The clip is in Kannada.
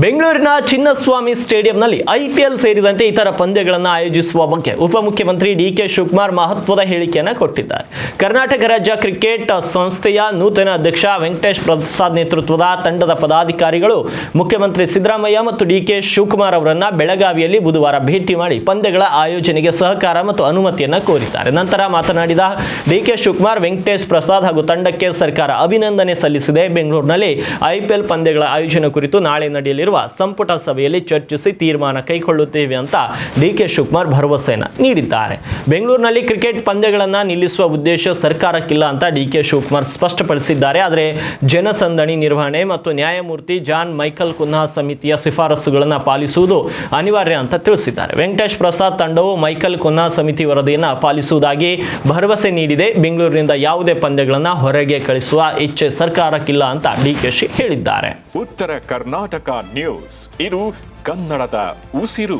ಬೆಂಗಳೂರಿನ ಚಿನ್ನಸ್ವಾಮಿ ಸ್ಟೇಡಿಯಂನಲ್ಲಿ ಐಪಿಎಲ್ ಸೇರಿದಂತೆ ಇತರ ಪಂದ್ಯಗಳನ್ನು ಆಯೋಜಿಸುವ ಬಗ್ಗೆ ಉಪಮುಖ್ಯಮಂತ್ರಿ ಡಿಕೆ ಶಿವಕುಮಾರ್ ಮಹತ್ವದ ಹೇಳಿಕೆಯನ್ನು ಕೊಟ್ಟಿದ್ದಾರೆ. ಕರ್ನಾಟಕ ರಾಜ್ಯ ಕ್ರಿಕೆಟ್ ಸಂಸ್ಥೆಯ ನೂತನ ಅಧ್ಯಕ್ಷ ವೆಂಕಟೇಶ್ ಪ್ರಸಾದ್ ನೇತೃತ್ವದ ತಂಡದ ಪದಾಧಿಕಾರಿಗಳು ಮುಖ್ಯಮಂತ್ರಿ ಸಿದ್ದರಾಮಯ್ಯ ಮತ್ತು ಡಿಕೆ ಶಿವಕುಮಾರ್ ಅವರನ್ನ ಬೆಳಗಾವಿಯಲ್ಲಿ ಬುಧವಾರ ಭೇಟಿ ಮಾಡಿ ಪಂದ್ಯಗಳ ಆಯೋಜನೆಗೆ ಸಹಕಾರ ಮತ್ತು ಅನುಮತಿಯನ್ನು ಕೋರಿದ್ದಾರೆ. ನಂತರ ಮಾತನಾಡಿದ ಡಿಕೆ ಶಿವಕುಮಾರ್, ವೆಂಕಟೇಶ್ ಪ್ರಸಾದ್ ಹಾಗೂ ತಂಡಕ್ಕೆ ಸರ್ಕಾರ ಅಭಿನಂದನೆ ಸಲ್ಲಿಸಿದೆ. ಬೆಂಗಳೂರಿನಲ್ಲಿ ಐಪಿಎಲ್ ಪಂದ್ಯಗಳ ಆಯೋಜನೆ ಕುರಿತು ನಾಳೆ ನಡೆಯಲಿರುವ ಸಂಪುಟ ಸಭೆಯಲ್ಲಿ ಚರ್ಚಿಸಿ ತೀರ್ಮಾನ ಕೈಗೊಳ್ಳುತ್ತೇವೆ ಅಂತ ಡಿಕೆ ಶಿವಕುಮಾರ್ ಭರವಸೆಯನ್ನು ನೀಡಿದ್ದಾರೆ. ಬೆಂಗಳೂರಿನಲ್ಲಿ ಕ್ರಿಕೆಟ್ ಪಂದ್ಯಗಳನ್ನು ನಿಲ್ಲಿಸುವ ಉದ್ದೇಶ ಸರ್ಕಾರಕ್ಕಿಲ್ಲ ಅಂತ ಡಿಕೆ ಶಿವಕುಮಾರ್ ಸ್ಪಷ್ಟಪಡಿಸಿದ್ದಾರೆ. ಆದರೆ ಜನಸಂದಣಿ ನಿರ್ವಹಣೆ ಮತ್ತು ನ್ಯಾಯಮೂರ್ತಿ ಜಾನ್ ಮೈಕಲ್ ಕುನ್ಹಾ ಸಮಿತಿಯ ಶಿಫಾರಸುಗಳನ್ನು ಪಾಲಿಸುವುದು ಅನಿವಾರ್ಯ ಅಂತ ತಿಳಿಸಿದ್ದಾರೆ. ವೆಂಕಟೇಶ್ ಪ್ರಸಾದ್ ತಂಡವು ಮೈಕಲ್ ಕುನ್ಹಾ ಸಮಿತಿ ವರದಿಯನ್ನು ಪಾಲಿಸುವುದಾಗಿ ಭರವಸೆ ನೀಡಿದೆ. ಬೆಂಗಳೂರಿನಿಂದ ಯಾವುದೇ ಪಂದ್ಯಗಳನ್ನು ಹೊರಗೆ ಕಳಿಸುವ ಇಚ್ಛೆ ಸರ್ಕಾರಕ್ಕಿಲ್ಲ ಅಂತ ಡಿಕೆಶಿ ಹೇಳಿದ್ದಾರೆ. ಉತ್ತರ ಕರ್ನಾಟಕ ನ್ಯೂಸ್, ಇದು ಕನ್ನಡದ ಉಸಿರು.